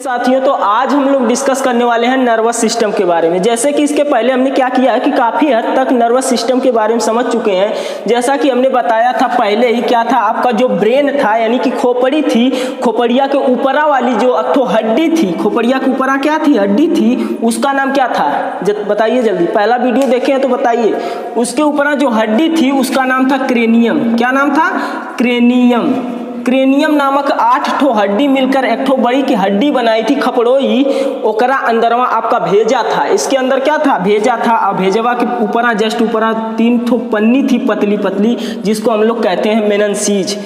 साथियों, तो आज हम लोग डिस्कस करने वाले हैं नर्वस सिस्टम के बारे में। जैसे कि इसके पहले हमने क्या किया है कि काफ़ी हद तक नर्वस सिस्टम के बारे में समझ चुके हैं। जैसा कि हमने बताया था पहले ही, क्या था आपका जो ब्रेन था यानी कि खोपड़ी थी, खोपड़िया के ऊपरा वाली जो अक्टो हड्डी थी, खोपड़िया के ऊपरा क्या थी, हड्डी थी, उसका नाम क्या था, बताइए जल्दी। पहला वीडियो देखे हैं तो बताइए। उसके ऊपरा जो हड्डी थी उसका नाम था क्रेनियम। क्या नाम था? क्रेनियम। क्रेनियम नामक 8 ठो हड्डी मिलकर एक ठो बड़ी की हड्डी बनाई थी खपड़ोई, ओकरा अंदरवा आपका भेजा था। इसके अंदर क्या था? भेजा था। और भेजवा के ऊपरा जस्ट ऊपरा 3 ठो पन्नी थी पतली पतली, जिसको हम लोग कहते हैं मेनिन्सीज।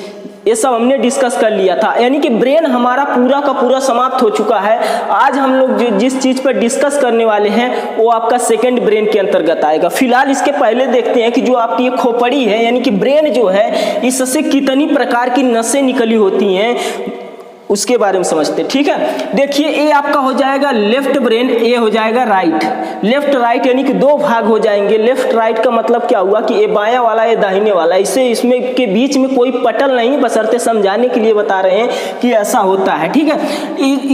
ये सब हमने डिस्कस कर लिया था। यानी कि ब्रेन हमारा पूरा का पूरा समाप्त हो चुका है। आज हम लोग जिस चीज़ पर डिस्कस करने वाले हैं वो आपका सेकंड ब्रेन के अंतर्गत आएगा। फिलहाल इसके पहले देखते हैं कि जो आपकी ये खोपड़ी है यानी कि ब्रेन जो है, इससे कितनी प्रकार की नसें निकली होती हैं उसके बारे में समझते हैं। ठीक है, देखिए ए आपका हो जाएगा लेफ्ट ब्रेन, ए हो जाएगा राइट। लेफ्ट राइट यानी कि 2 भाग हो जाएंगे। लेफ्ट राइट का मतलब क्या हुआ कि ये बायां वाला, ये दाहिने वाला, इससे इसमें के बीच में कोई पटल नहीं, बशर्ते समझाने के लिए बता रहे हैं कि ऐसा होता है। ठीक है,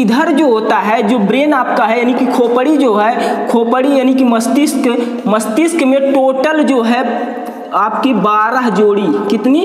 इधर जो होता है जो ब्रेन आपका है यानी कि खोपड़ी जो है, खोपड़ी यानी कि मस्तिष्क में टोटल जो है आपकी 12 जोड़ी, कितनी?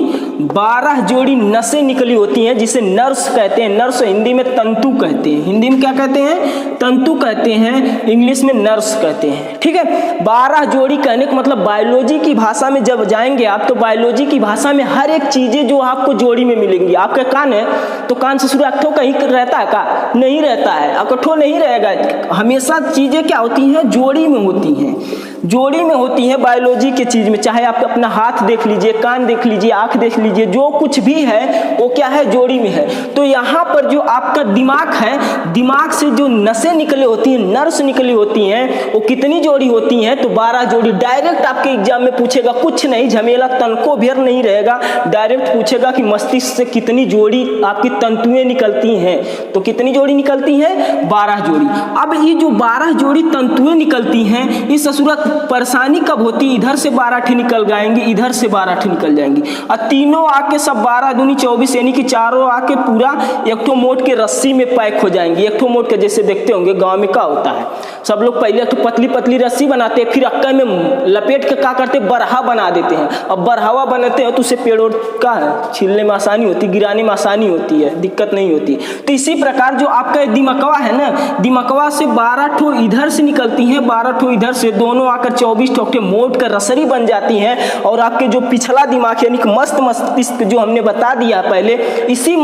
12 जोड़ी नसें निकली होती हैं, जिसे नर्व्स कहते हैं। नर्व्स हिंदी में तंतु कहते हैं। हिंदी में क्या कहते हैं? तंतु कहते हैं। इंग्लिश में नर्व्स कहते हैं। ठीक है, 12 जोड़ी कहने का मतलब बायोलॉजी की भाषा में जब जाएंगे आप, तो बायोलॉजी की भाषा में हर एक चीजें जो आपको जोड़ी में मिलेंगी। आपका कान है तो कान से शुरू अट्ठो कहीं रहता है का? नहीं रहता है। आपका ठो नहीं रहेगा। हमेशा चीजें क्या होती हैं? जोड़ी में होती हैं। जोड़ी में होती है बायोलॉजी के चीज में। चाहे आप अपना हाथ देख लीजिए, कान देख लीजिए, आंख देख लीजिए, जो कुछ भी है वो क्या है? जोड़ी में है। तो यहाँ पर जो आपका दिमाग है, दिमाग से जो नसें निकली होती हैं, नर्व्स निकली होती हैं, वो कितनी जोड़ी होती हैं? तो 12 जोड़ी। डायरेक्ट आपके एग्जाम में पूछेगा, कुछ नहीं झमेला तनको भी नहीं रहेगा, डायरेक्ट पूछेगा कि मस्तिष्क से कितनी जोड़ी आपकी तंतुएं निकलती हैं। तो कितनी जोड़ी निकलती हैं? 12 जोड़ी। अब ये जो 12 जोड़ी तंतुएं निकलती हैं, इस सूरत परेशानी कब होती? इधर से 12 ठे निकल जाएंगे, इधर से 12 ठे निकल जाएंगी, और तीनों आके सब 12 दूनी 24 यानी कि चारों आके पूरा एक ठो मोट के रस्सी में पैक हो जाएंगे। एक ठो मोट के जैसे देखते होंगे गांव में क्या होता है, सब लोग पहले एक ठो पतली पतली रस्सी बनाते हैं, फिर अक्का में लपेट के क्या करते? बरहा बना देते हैं। अब बरहावा बनाते हैं तो उसे पेड़ का छीलने में आसानी होती, गिराने में आसानी होती है, दिक्कत नहीं होती। तो इसी प्रकार जो आपका दिमकवा है ना, दिमकवा से 12 ठो इधर से निकलती हैं, 12 ठो इधर से, दोनों आकर 24 ठो मोट कर रसरी बन जाती हैं। और आपके जो पिछला दिमाग यानी कि मस्तिष्क जो हमने बता दिया पहले, इसी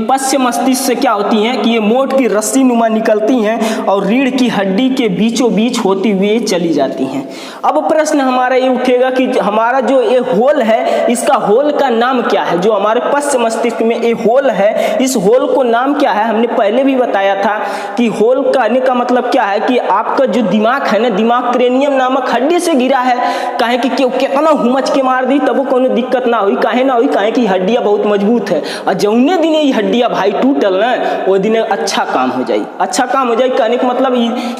पश्च मस्तिष्क से क्या होती हैं कि ये मोट की रस्सी नुमा निकलती हैं और रीढ़ की हड्डी के बीचों बीच होती हुई चली जाती हैं। अब प्रश्न हमारा ये उठेगा कि हमारा जो ये होल है, इसका होल का नाम क्या है? जो हमारे पश्च मस्तिष्क में ये होल है, इस होल को नाम क्या है? हमने पहले भी बताया था कि होल कहने का मतलब क्या है कि आपका जो दिमाग है ना, दिमाग क्रेनियम नामक हड्डी से गिरा है। काहे कि कितना हुमच के मार दी तब कोनो दिक्कत ना हुई। काहे ना हुई? काहे कि हड्डियां बहुत मजबूत है, और जौने दिन ये हड्डियां भाई टूटल ना, वो दिन अच्छा काम हो जाए। अच्छा काम हो जाए कहने का मतलब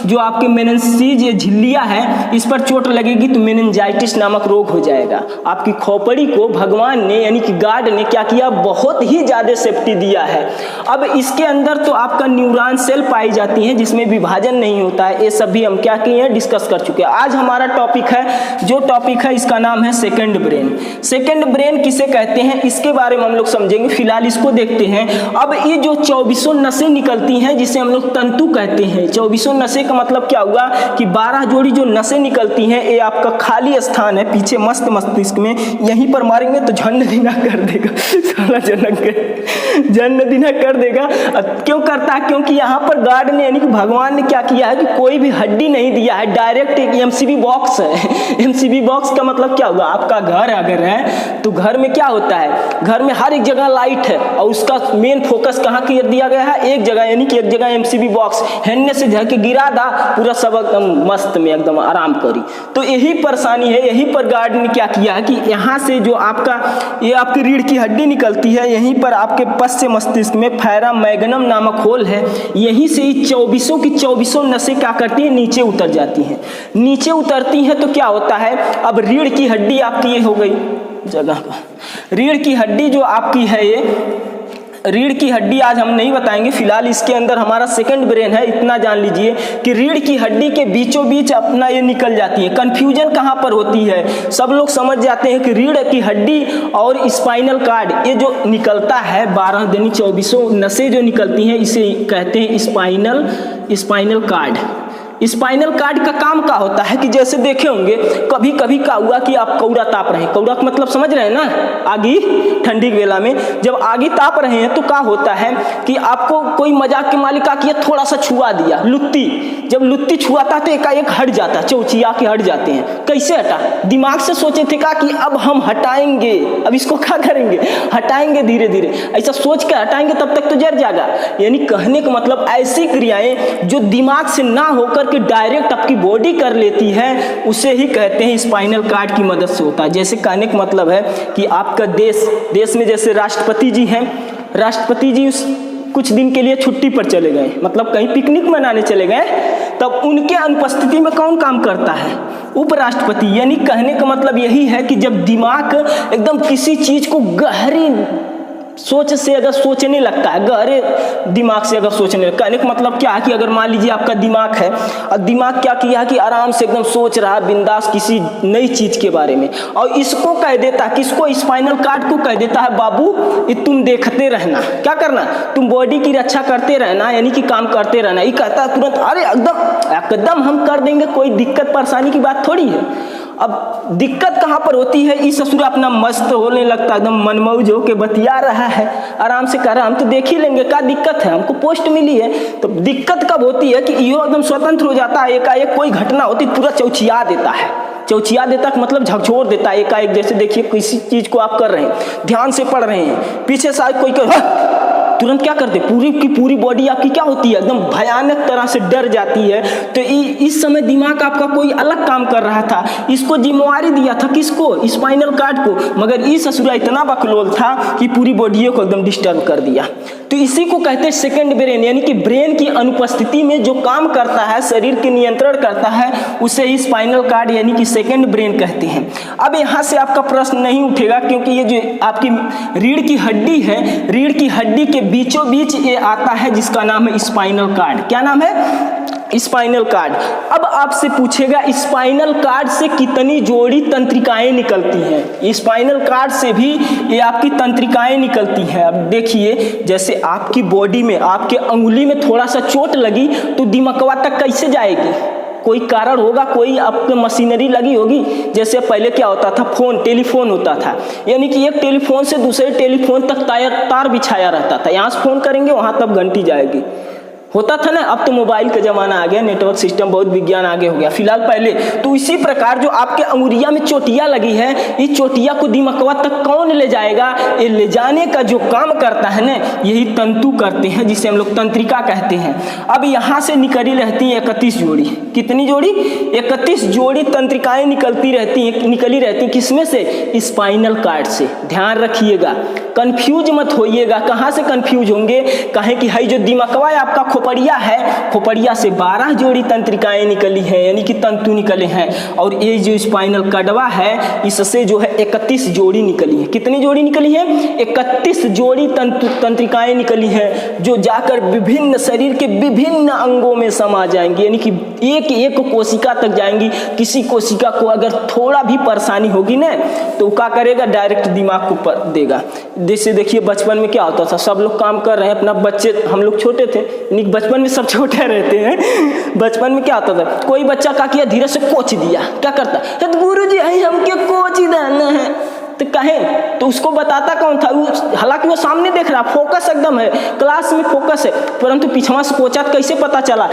जो आपके मेनिन्सीज, ये झिल्लियां है, इस पर चोट लगेगी तो मेनिंजाइटिस नामक रोग हो जाएगा। आपकी खोपड़ी को भगवान ने यानी कि गॉड ने क्या किया? बहुत ही ज्यादा सेफ्टी दिया है। अब इसके अंदर तो आपका न्यूरॉन सेल पाई जाती हैं जिसमें विभाजन नहीं होता है। ये सब भी हम क्या किए हैं? डिस्कस कर चुके हैं। आज हमारा टॉपिक है, जो टॉपिक है इसका नाम है सेकंड ब्रेन। सेकंड ब्रेन किसे कहते हैं इसके बारे में हम लोग समझेंगे। फिलहाल इसको देखते हैं। अब ये जो 24 नसें निकलती हैं जिसे हम लोग तंतु कहते हैं। 24 नसें का मतलब क्या हुआ कि 12 जोड़ी जो नसें निकलती हैं, ये आपका खाली स्थान है पीछे मस्त मस्तिष्क में, यहीं पर मारेंगे तो जन्नदिना कर देगा, साला जन्नदिना कर देगा। क्यों करता है? क्योंकि यहाँ पर गॉड ने यानी कि भगवान ने क्या किया है कि कोई भी हड्डी नहीं दिया है, डायरेक्ट एक एमसीबी बॉक्स है। एमसीबी बॉक्स का मतलब क्या हुआ? आपका घर अगर है तो घर में क्या होता है? घर में हर एक जगह लाइट है और उसका मेन फोकस कहाँ की दिया गया है? एक जगह, यानी कि एक जगह एमसीबी बॉक्स हेन्ने से झके गिरा दा, पूरा सब एकदम मस्त में एकदम आराम करी। तो यही परेशानी है। यही पर गॉड ने क्या किया है कि यहाँ से जो आपका ये आपकी रीढ़ की हड्डी निकलती है, यहीं पर आपके पश्च मस्तिष्क में फोरामेग्नम नामक होल है, यहीं से 24 की 24 नसें क्या करती है? नीचे उतर जाती हैं। नीचे उतरती हैं तो क्या होता है? अब रीढ़ की हड्डी आपकी ये हो गई जगह पर, रीढ़ की हड्डी जो आपकी है ये रीढ़ की हड्डी आज हम नहीं बताएंगे, फिलहाल इसके अंदर हमारा सेकंड ब्रेन है। इतना जान लीजिए कि रीढ़ की हड्डी के बीचों बीच अपना ये निकल जाती है। कंफ्यूजन कहाँ पर होती है, सब लोग समझ जाते हैं कि रीढ़ की हड्डी और स्पाइनल कार्ड, ये जो निकलता है 12 दिन 24 नसें जो निकलती हैं, इसे कहते हैं स्पाइनल कार्ड। स्पाइनल कार्ड का काम क्या होता है कि जैसे देखे होंगे कभी कभी क्या हुआ कि आप कौड़ा ताप रहे हैं, कौड़ा का मतलब समझ रहे हैं ना, आगी, ठंडी के बेला में जब आगी ताप रहे हैं तो क्या होता है कि आपको कोई मजाक के मालिक किया, थोड़ा सा छुआ दिया लुत्ती, जब लुत्ती छुआता तो एकाएक हट जाता, चौचिया के हट जाते हैं। कैसे हटा, दिमाग से सोचे थे का कि अब हम हटाएंगे, अब इसको क्या करेंगे, हटाएंगे धीरे धीरे, ऐसा सोच के हटाएंगे, तब तक तो जर जाएगा। यानी कहने का मतलब ऐसी क्रियाएं जो दिमाग से ना होकर कि डायरेक्ट आपकी बॉडी कर लेती है, उसे ही कहते हैं स्पाइनल कार्ड की मदद से होता है। जैसे कहने का मतलब है कि आपका देश में जैसे राष्ट्रपति जी हैं, राष्ट्रपति जी कुछ दिन के लिए छुट्टी पर चले गए, मतलब कहीं पिकनिक मनाने चले गए, तब उनके अनुपस्थिति में कौन काम करता है, उपराष्ट्रपति। यानी कहने का मतलब यही है कि जब दिमाग एकदम किसी चीज को गहरी सोच से अगर सोचने लगता है, गहरे दिमाग से अगर सोचने लगता है, कहने का मतलब क्या है कि अगर मान लीजिए आपका दिमाग है और दिमाग क्या किया है कि आराम से एकदम सोच रहा है बिंदास किसी नई चीज के बारे में, और इसको कह देता है, किसको, स्पाइनल कार्ड को कह देता है, बाबू ये तुम देखते रहना, क्या करना, तुम बॉडी की रक्षा करते रहना, यानी कि काम करते रहना। ये कहता है तुरंत, अरे एकदम हम कर देंगे, कोई दिक्कत परेशानी की बात थोड़ी है। अब दिक्कत कहाँ पर होती है, इस ससुर अपना मस्त होने लगता, एकदम मनमौज होके बतिया रहा है, आराम से कर रहा, हम तो देख ही लेंगे, क्या दिक्कत है, हमको पोस्ट मिली है। तो दिक्कत कब होती है कि यो एकदम स्वतंत्र हो जाता है, एकाएक कोई घटना होती पूरा चौचिया देता है, चौचिया देता है मतलब झकझोर देता है एकाएक। जैसे देखिए किसी चीज को आप कर रहे हैं, ध्यान से पढ़ रहे हैं, पीछे से कोई तुरंत क्या करते, पूरी की पूरी बॉडी आपकी क्या होती है, एकदम भयानक तरह से डर जाती है। तो इस समय दिमाग आपका कोई अलग काम कर रहा था, इसको जिम्मेवारी दिया था किसको, स्पाइनल कार्ड को, मगर इस ससुरा इतना बकलोल था कि पूरी बॉडी को एकदम डिस्टर्ब कर दिया। तो इसी को कहते हैं सेकंड ब्रेन, यानी कि ब्रेन की अनुपस्थिति में जो काम करता है, शरीर के नियंत्रण करता है, उसे ही स्पाइनल कार्ड यानी कि सेकंड ब्रेन कहते हैं। अब यहाँ से आपका प्रश्न नहीं उठेगा, क्योंकि ये जो आपकी रीढ़ की हड्डी है, रीढ़ की हड्डी के बीचों बीच ये आता है जिसका नाम है स्पाइनल कार्ड। क्या नाम है, स्पाइनल कार्ड। अब आपसे पूछेगा स्पाइनल कार्ड से कितनी जोड़ी तंत्रिकाएं निकलती हैं, स्पाइनल कार्ड से भी ये आपकी तंत्रिकाएं निकलती हैं। अब देखिए जैसे आपकी बॉडी में, आपके अंगुली में थोड़ा सा चोट लगी तो दिमागवा तक कैसे जाएगी, कोई कारण होगा, कोई आपके मशीनरी लगी होगी। जैसे पहले क्या होता था, टेलीफोन होता था, यानी कि एक टेलीफोन से दूसरे टेलीफोन तक तार बिछाया रहता था, यहाँ से फोन करेंगे वहाँ तब घंटी जाएगी, होता था ना। अब तो मोबाइल का जमाना आ गया, नेटवर्क सिस्टम बहुत विज्ञान आगे हो गया, फिलहाल पहले तो इसी प्रकार जो आपके अंगुरिया में चोटिया लगी है, इस चोटिया को दिमागवा तक कौन ले जाएगा, ये ले जाने का जो काम करता है ना, यही तंतु करते हैं, जिसे हम लोग तंत्रिका कहते हैं। अब यहाँ से निकली रहती है 31 जोड़ी, कितनी जोड़ी, 31 जोड़ी तंत्रिकाएं निकली रहती हैं, किसमें से, स्पाइनल कार्ड से। ध्यान रखिएगा, कंफ्यूज मत होइएगा, कहाँ से कंफ्यूज होंगे, कहें कि है जो दिमागवा आपका खोपड़िया है, खोपड़िया से 12 जोड़ी तंत्रिकाएं निकली हैं, यानी कि तंतु निकले हैं, और ये जो स्पाइनल कार्डवा है इससे जो है 31 जोड़ी निकली है। कितनी जोड़ी निकली है, 31 जोड़ी तंत्रिकाएं निकली हैं, जो जाकर विभिन्न शरीर के विभिन्न अंगों में समा जाएंगी, यानी कि एक एक कोशिका तक जाएंगी। किसी कोशिका को अगर थोड़ा भी परेशानी होगी ना तो क्या करेगा, डायरेक्ट दिमाग को देगा। जैसे देखिए बचपन में क्या होता था, सब लोग काम कर रहे हैं अपना, बच्चे हम लोग छोटे थे, बचपन में सब छोटे रहते हैं, बचपन में क्या होता था, कोई बच्चा क्या किया, धीरे से कोच दिया, क्या करता है, तो गुरुजी हम क्या कोच देना है, तो कहे तो उसको बताता कौन था, हालांकि वो सामने देख रहा, फोकस एकदम है, क्लास में फोकस है, परंतु पीछवा से कोचा कैसे पता चला।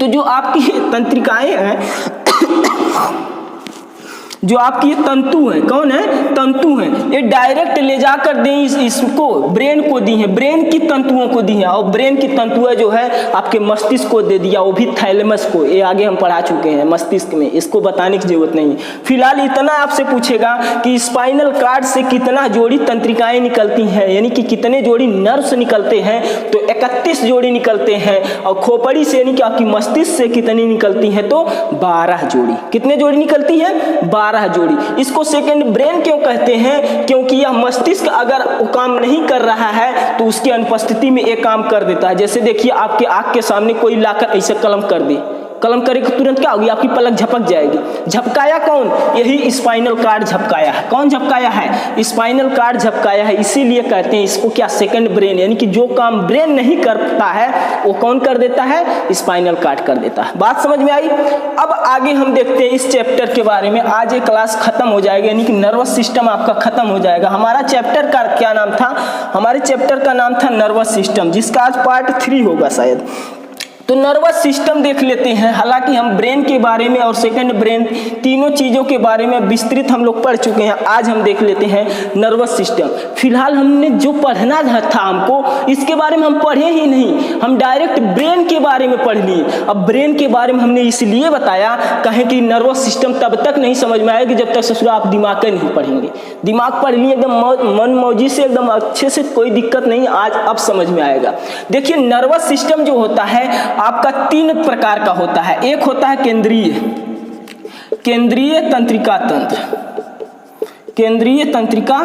तो जो आपकी तंत्रिकाएं हैं, जो आपकी ये तंतु है, कौन है, तंतु है, ये डायरेक्ट ले जाकर दें इसको ब्रेन को दी है, ब्रेन की तंतुओं को दी है, और ब्रेन की तंतुएं जो है आपके मस्तिष्क को दे दिया, वो भी थैलेमस को, ये आगे हम पढ़ा चुके हैं मस्तिष्क में, इसको बताने की जरूरत नहीं। फिलहाल इतना आपसे पूछेगा कि स्पाइनल कार्ड से कितना जोड़ी तंत्रिकाएं निकलती हैं, यानी कि कितने जोड़ी नर्व्स निकलते हैं, तो 31 जोड़ी निकलते हैं, और खोपड़ी से यानी कि आपकी मस्तिष्क से कितनी निकलती है, तो 12 जोड़ी। कितने जोड़ी निकलती है, 12 12 जोड़ी। इसको सेकंड ब्रेन क्यों कहते हैं? क्योंकि यह मस्तिष्क अगर वो काम नहीं कर रहा है तो उसकी अनुपस्थिति में एक काम कर देता है। जैसे देखिए आपके आँख के सामने कोई लाकर ऐसे कलम कर दे, कलम करेगा तुरंत क्या होगी? आपकी पलक झपक जाएगी। झपकाया कौन? यही स्पाइनल कार्ड झपकाया है। कौन झपकाया है? स्पाइनल कार्ड झपकाया है। इसीलिए कहते हैं इसको क्या, सेकंड ब्रेन, यानी कि जो काम ब्रेन नहीं करता है वो कौन कर देता है? स्पाइनल कार्ड कर देता है। बात समझ में आई? अब आगे हम देखते हैं इस चैप्टर के बारे में। आज ये क्लास खत्म हो जाएगी, यानी कि नर्वस सिस्टम आपका खत्म हो जाएगा। हमारा चैप्टर का क्या नाम था? हमारे चैप्टर का नाम था नर्वस सिस्टम, जिसका आज पार्ट 3 होगा शायद। तो नर्वस सिस्टम देख लेते हैं। हालांकि हम ब्रेन के बारे में और सेकंड ब्रेन तीनों चीज़ों के बारे में विस्तृत हम लोग पढ़ चुके हैं। आज हम देख लेते हैं नर्वस सिस्टम। फिलहाल हमने जो पढ़ना था हमको, इसके बारे में हम पढ़े ही नहीं, हम डायरेक्ट ब्रेन के बारे में पढ़ लिए। अब ब्रेन के बारे में हमने इसलिए बताया, कहें कि नर्वस सिस्टम तब तक नहीं समझ में आएगी जब तक ससुरा आप दिमाग का नहीं पढ़ेंगे। दिमाग पढ़ लिए एकदम मन मौजी से, एकदम अच्छे से, कोई दिक्कत नहीं, आज अब समझ में आएगा। देखिए नर्वस सिस्टम जो होता है आपका 3 प्रकार का होता है। एक होता है केंद्रीय तंत्रिका तंत्र, केंद्रीय तंत्रिका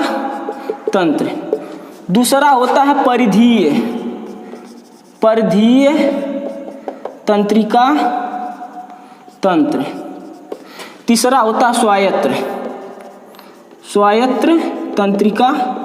तंत्र। दूसरा होता है परिधीय तंत्रिका तंत्र। तीसरा होता है स्वायत्त तंत्रिका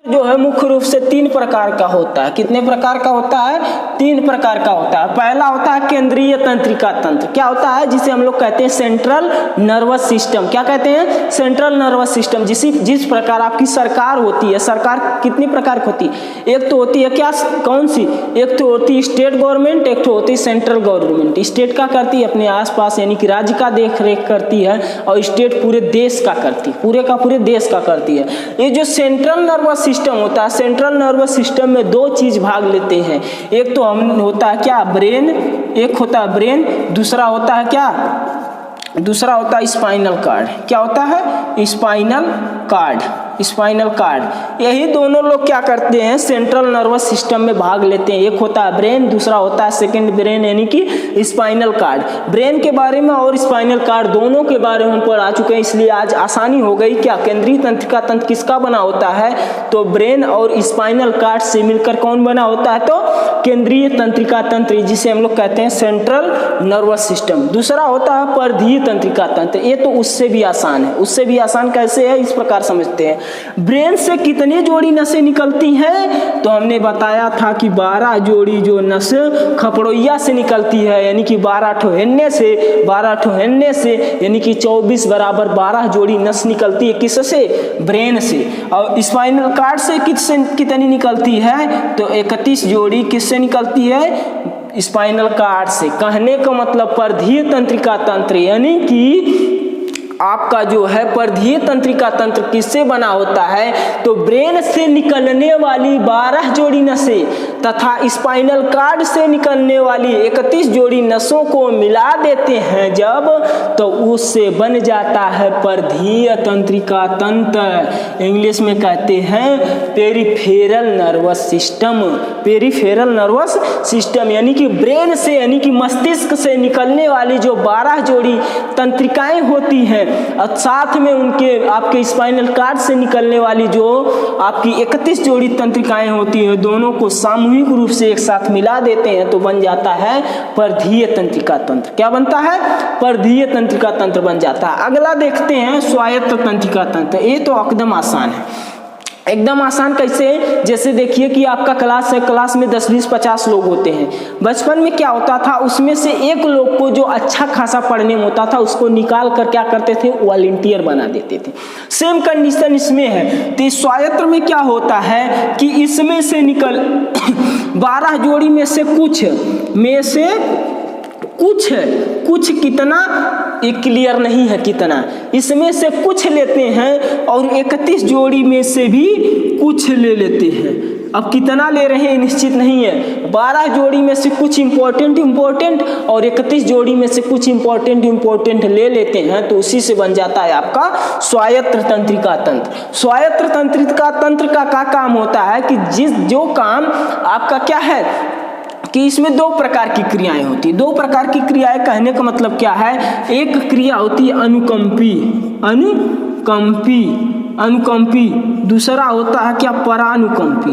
जो है मुख्य रूप से 3 प्रकार का होता है। कितने प्रकार का होता है? 3 प्रकार का होता है। पहला होता है केंद्रीय तंत्रिका तंत्र। क्या होता है? जिसे हम लोग कहते हैं सेंट्रल नर्वस सिस्टम। क्या कहते हैं? Central nervous system. जिस प्रकार आपकी सरकार होती है, सरकार कितनी प्रकार की होती है? एक तो होती है क्या, कौन सी? एक तो होती है स्टेट गवर्नमेंट, एक तो होती है सेंट्रल गवर्नमेंट। स्टेट का करती है अपने आसपास, यानी कि राज्य का देख रेख करती है, और स्टेट पूरे देश का करती है, पूरे का पूरे देश का करती है। ये जो सेंट्रल नर्वस सिस्टम होता है, सेंट्रल नर्वस सिस्टम में 2 चीज भाग लेते हैं। एक तो होता है क्या, ब्रेन, एक होता है ब्रेन, दूसरा होता है क्या, दूसरा होता है स्पाइनल कार्ड। क्या होता है? Spinal cord. स्पाइनल कार्ड, यही दोनों लोग क्या करते हैं, सेंट्रल नर्वस सिस्टम में भाग लेते हैं। एक होता है ब्रेन, दूसरा होता है सेकंड ब्रेन, यानी कि स्पाइनल कार्ड। ब्रेन के बारे में और स्पाइनल कार्ड दोनों के बारे में हम पढ़ा चुके हैं, इसलिए आज आसानी हो गई। क्या केंद्रीय तंत्रिका तंत्र किसका बना होता है? तो ब्रेन और स्पाइनल कार्ड से मिलकर कौन बना होता है? तो केंद्रीय तंत्रिका तंत्र, जिसे हम लोग कहते हैं सेंट्रल नर्वस सिस्टम। दूसरा होता है परिधीय तंत्रिका तंत्र। ये तो उससे भी आसान है। उससे भी आसान कैसे है, इस प्रकार समझते हैं। ब्रेन से कितने जोड़ी नसें निकलती हैं? तो हमने बताया था कि 12 जोड़ी जो नस खपड़ोइया से निकलती है, यानी कि 12 ठो हिन्ने से, यानी कि 24 बराबर 12 जोड़ी नस निकलती है। किससे? ब्रेन से। और स्पाइनल कार्ड से कितनी निकलती है? तो 31 जोड़ी किससे निकलती है? स्पाइनल कार्ड से। कहने का मतलब परिधीय तंत्रिका तंत्र, यानी कि आपका जो है परिधीय तंत्रिका तंत्र किससे बना होता है? तो ब्रेन से निकलने वाली 12 जोड़ी नसें तथा स्पाइनल कार्ड से निकलने वाली 31 जोड़ी नसों को मिला देते हैं जब, तो उससे बन जाता है परिधीय तंत्रिका तंत्र। इंग्लिश में कहते हैं peripheral nervous system. Peripheral nervous system, यानी कि ब्रेन से, यानी कि मस्तिष्क से निकलने वाली जो 12 जोड़ी तंत्रिकाएं होती हैं, और साथ में उनके आपके स्पाइनल कार्ड से निकलने वाली जो आपकी 31 जोड़ी तंत्रिकाएं होती हैं, दोनों को सामूहिक रूप से एक साथ मिला देते हैं तो बन जाता है परिधीय तंत्रिका तंत्र। क्या बनता है? परिधीय तंत्रिका तंत्र बन जाता है। अगला देखते हैं स्वायत्त तंत्रिका तंत्र। ये तो एकदम आसान है। एकदम आसान कैसे? जैसे देखिए कि आपका क्लास है, क्लास में 10, 20, 50 लोग होते हैं। बचपन में क्या होता था, उसमें से एक लोग को जो अच्छा खासा पढ़ने में होता था उसको निकाल कर क्या करते थे, वॉलंटियर बना देते थे। सेम कंडीशन इसमें है। तो स्वायत्त में क्या होता है कि इसमें से निकल 12 जोड़ी में से कुछ कितना, एक क्लियर नहीं है कितना, इसमें से कुछ लेते हैं और 31 जोड़ी में से भी कुछ ले लेते हैं। अब कितना ले रहे हैं निश्चित नहीं है। 12 जोड़ी में से कुछ इंपॉर्टेंट और 31 जोड़ी में से कुछ इंपॉर्टेंट ले लेते हैं, तो उसी से बन जाता है आपका स्वायत्त तंत्रिका तंत्र। स्वायत्त तंत्रिका तंत्र का क्या काम होता है कि जो काम आपका क्या है, कि इसमें दो प्रकार की क्रियाएं होती है। दो प्रकार की क्रियाएं कहने का मतलब क्या है, एक क्रिया होती है अनुकंपी, अनुकंपी, दूसरा होता है क्या, परानुकंपी।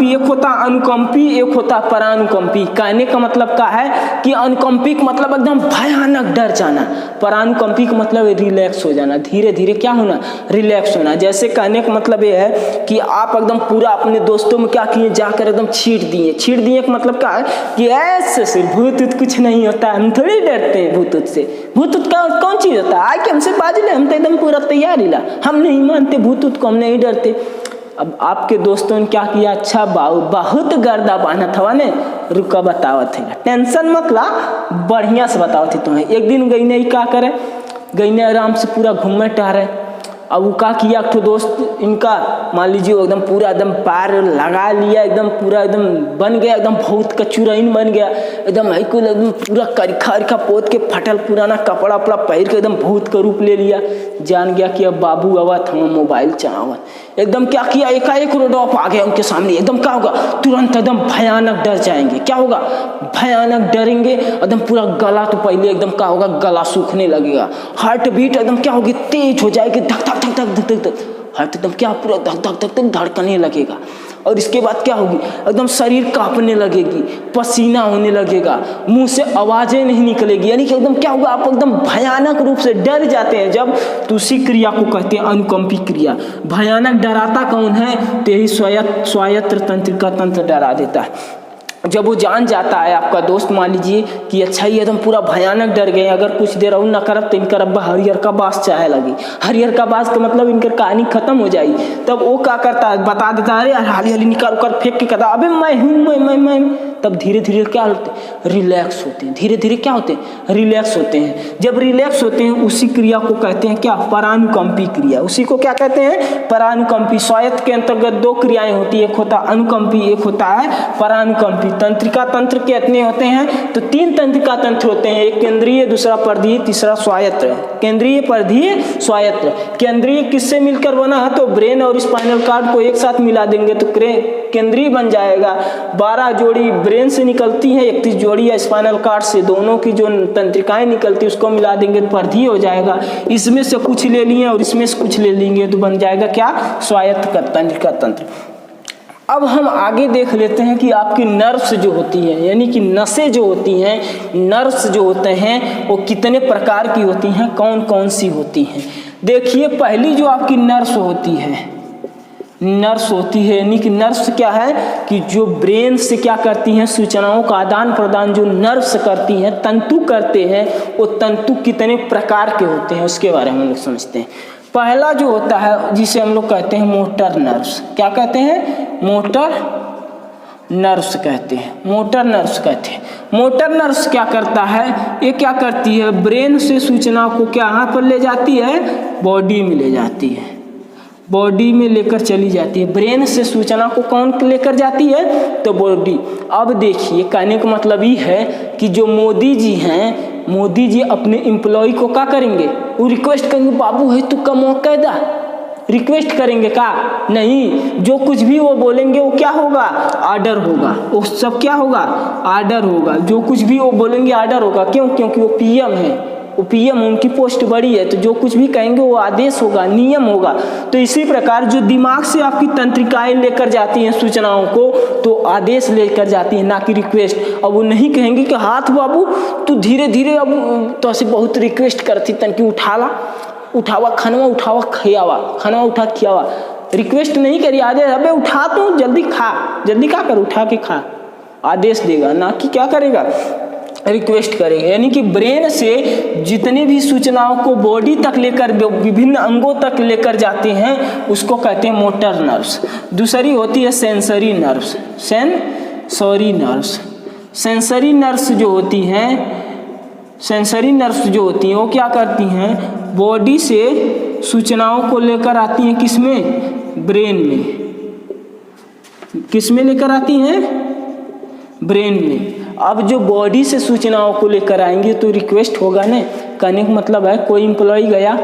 एक होता अनुकंपी, एक होता परानुकंपी। कहने का मतलब क्या है कि अनुकंपी का मतलब एकदम भयानक डर जाना, परानुकंपी का मतलब रिलैक्स हो जाना, धीरे धीरे क्या होना, रिलैक्स होना। जैसे कहने का मतलब ये है कि आप एकदम पूरा अपने दोस्तों में क्या किए, जाकर एकदम छींट दिए का मतलब क्या है कि ऐसे से भूत कुछ नहीं होता, हम थोड़ी डरते हैं भूत से। भूत का कौन चीज होता है, आके हमसे बाज ले, हम तो एकदम पूरा तैयार हिला, हम नहीं मानते भूत को, हम नहीं डरते। अब आपके दोस्तों ने क्या किया, अच्छा बहुत गर्दा बांधा था ने, रुका बताओ थे, टेंशन मत ला, बढ़िया से बताओ थे तुम्हें। एक दिन गई नहीं क्या करे, गई ने आराम से पूरा घूमे टहरे। अब वो क्या किया, तो दोस्त इनका मान लीजिए एकदम पूरा एकदम पैर लगा लिया, एकदम पूरा एकदम बन गया, एकदम भूत का चुरैन बन गया, एकदम एकदम पूरा करिखा पोत के फटल पुराना कपड़ा उपड़ा पहन के एकदम भूत का रूप ले लिया। जान गया कि अब बाबू आवत, हम मोबाइल चलावत। एकदम क्या किया, एकाएक रोडॉप आ गया उनके सामने। एकदम क्या होगा, तुरंत एकदम भयानक डर जाएंगे। क्या होगा, भयानक डरेंगे एकदम। पूरा गला तो पहले एकदम क्या होगा, गला सूखने लगेगा, हार्ट बीट एकदम क्या होगी, तेज हो जाएगी, धक धक धक धक धक धक, हार्ट एकदम क्या पूरा धक धक धक धक धड़कने लगेगा। और इसके बाद क्या होगी, एकदम शरीर कांपने लगेगी, पसीना होने लगेगा, मुंह से आवाजें नहीं निकलेगी। यानी कि एकदम क्या होगा, आप एकदम भयानक रूप से डर जाते हैं जब, तो उसी क्रिया को कहते हैं अनुकंपी क्रिया। भयानक डराता कौन है, तो यही स्वायत्त तंत्रिका तंत्र डरा देता है। जब वो जान जाता है आपका दोस्त, मान लीजिए कि अच्छा ही एकदम पूरा भयानक डर गए, अगर कुछ देर और न करब तो इनकर अब्बा हरियर का बास चाहे लगी। हरियर का बास का मतलब इनकर कहानी खत्म हो जाएगी। तब वो क्या करता है, बता देता है, अरे हाली हाली निकाल कर फेंक के कहता अबे मैं हूँ, मैं। तब धीरे धीरे क्या होते हैं, रिलैक्स होते हैं। धीरे धीरे क्या होते हैं, रिलैक्स होते हैं। जब रिलैक्स होते हैं, उसी क्रिया को कहते हैं क्या, परानुकंपी क्रिया। उसी को क्या कहते हैं, परानुकंपी। स्वायत्त के अंतर्गत दो क्रियाएं होती है, एक होता अनुकंपी, एक होता है परानुकंपी। तंत्रिका तंत्र कितने होते हैं, तो 3 तंत्रिका तंत्र होते हैं, एक केंद्रीय, दूसरा परिधीय, तीसरा स्वायत्त। केंद्रीय, परिधीय, स्वायत्त। केंद्रीय किससे मिलकर बना है, तो ब्रेन और स्पाइनल कॉर्ड को एक साथ मिला देंगे तो केंद्रीय बन जाएगा। 12 जोड़ी ब्रेन से निकलती है, 31 जोड़ी या स्पाइनल कॉर्ड से, दोनों की जो तंत्रिकाएं निकलती है उसको मिला देंगे तो परिधीय हो जाएगा। इसमें से कुछ ले लिए और इसमें से कुछ ले लेंगे तो बन जाएगा क्या, स्वायत्त तंत्रिका तंत्र। अब हम आगे देख लेते हैं कि आपकी नर्व्स जो होती हैं, यानी कि नसें जो होती हैं, नर्व्स जो होते हैं वो कितने प्रकार की होती हैं, कौन कौन सी होती हैं। देखिए पहली जो आपकी नर्व्स होती है, नर्व्स होती है, यानी कि नर्व्स क्या है कि जो ब्रेन से क्या करती हैं, सूचनाओं का आदान प्रदान जो नर्व्स करती हैं, तंतु करते हैं, वो तंतु कितने प्रकार के होते हैं उसके बारे में हम लोग समझते हैं। पहला जो होता है जिसे हम लोग कहते हैं मोटर नर्व्स। क्या कहते हैं, मोटर नर्व्स कहते हैं, मोटर नर्व्स कहते हैं। मोटर नर्व्स क्या करता है, ये क्या करती है, ब्रेन से सूचनाओं को क्या यहाँ पर ले जाती है, बॉडी में ले जाती है, बॉडी में लेकर चली जाती है। ब्रेन से सूचना को कौन लेकर जाती है, तो बॉडी। अब देखिए कहने का मतलब ये है कि जो मोदी जी हैं, मोदी जी अपने एम्प्लॉय को क्या करेंगे, वो रिक्वेस्ट करेंगे, बाबू है तू का मौका दा, रिक्वेस्ट करेंगे का नहीं, जो कुछ भी वो बोलेंगे वो क्या होगा, आर्डर होगा। वो सब क्या होगा, आर्डर होगा। जो कुछ भी वो बोलेंगे आर्डर होगा। क्यों, क्योंकि वो पीएम है, वो पीएम, उनकी पोस्ट बड़ी है, तो जो कुछ भी कहेंगे वो आदेश होगा, नियम होगा। तो इसी प्रकार जो दिमाग से आपकी तंत्रिकाएं लेकर जाती हैं सूचनाओं को, तो आदेश लेकर जाती हैं, ना कि रिक्वेस्ट। अब वो नहीं कहेंगे कि हाथ बाबू तू धीरे धीरे, अब तो ऐसे बहुत रिक्वेस्ट करती तन कि उठावा खानवा, उठावा खियावा, खानवा उठा खियावा। रिक्वेस्ट नहीं करी, आदेश, अबे उठा तू जल्दी खा, जल्दी क्या कर, उठा के खा, आदेश देगा, ना कि क्या करेगा, रिक्वेस्ट करेगा। यानी कि ब्रेन से जितनी भी सूचनाओं को बॉडी तक लेकर, विभिन्न अंगों तक लेकर जाते हैं, उसको कहते हैं मोटर नर्व्स। दूसरी होती है sensory nerves. Sensory nerves, sensory nerves जो होती हैं, सेंसरी नर्व्स जो होती हैं वो क्या करती हैं, बॉडी से सूचनाओं को लेकर आती हैं, किसमें, ब्रेन में। किसमें लेकर आती हैं, ब्रेन में। अब जो बॉडी से सूचनाओं को लेकर आएंगे तो रिक्वेस्ट होगा ना। कहने का मतलब है कोई एम्प्लॉय गया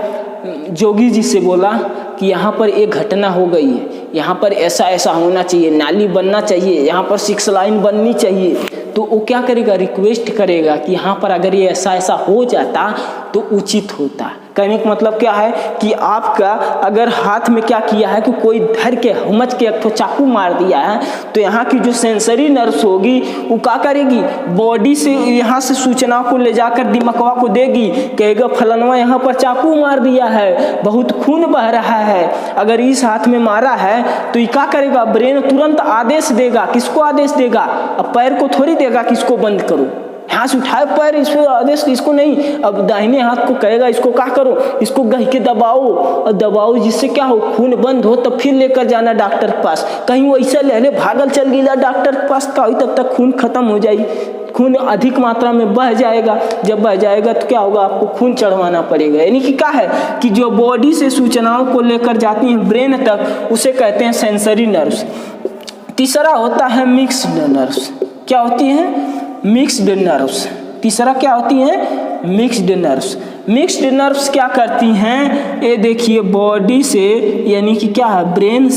जोगी जी से बोला कि यहाँ पर एक घटना हो गई है, यहाँ पर ऐसा ऐसा होना चाहिए, नाली बनना चाहिए, यहाँ पर 6 लाइन बननी चाहिए, तो वो क्या करेगा, रिक्वेस्ट करेगा कि यहाँ पर अगर ये ऐसा ऐसा हो जाता तो उचित होता। कहने का मतलब क्या है कि आपका अगर हाथ में क्या किया है कि कोई धर के हमच के एक चाकू मार दिया है, तो यहाँ की जो सेंसरी नर्व्स होगी वो क्या करेगी, बॉडी से यहाँ से सूचना को ले जाकर दिमागवा को देगी, कहेगा फलनवा यहाँ पर चाकू मार दिया है, बहुत खून बह रहा है, अगर इस हाथ में मारा है तो ये क्या करेगा, ब्रेन तुरंत आदेश देगा। किसको आदेश देगा, अब पैर को थोड़ी देगा कि इसको बंद करो, हाथ से उठाए पैर, इसको आदेश इसको नहीं, अब दाहिने हाथ को कहेगा इसको क्या करो, इसको गह के दबाओ और दबाओ, जिससे क्या हो, खून बंद हो, तब फिर लेकर जाना डॉक्टर के पास। कहीं वो ऐसा लहले भागल चल गया डॉक्टर के पास, तब तक खून खत्म हो जाएगी, खून अधिक मात्रा में बह जाएगा, जब बह जाएगा तो क्या होगा, आपको खून चढ़वाना पड़ेगा। यानी कि क्या है कि जो बॉडी से सूचनाओं को लेकर जाती हैं ब्रेन तक, उसे कहते हैं सेंसरी नर्व्स। तीसरा होता है मिक्स्ड नर्व्स। क्या होती है, मिक्स्ड नर्व्स। तीसरा क्या होती है, मिक्स्ड नर्व्स। मिक्स्ड नर्व्स क्या करती हैं, ये देखिए बॉडी से, यानी कि क्या है, ब्रेन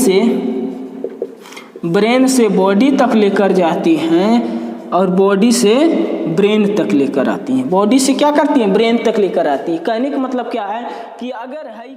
से बॉडी तक लेकर जाती हैं और बॉडी से ब्रेन तक लेकर आती हैं। बॉडी से क्या करती हैं, ब्रेन तक लेकर आती है। कहने का मतलब क्या है कि अगर है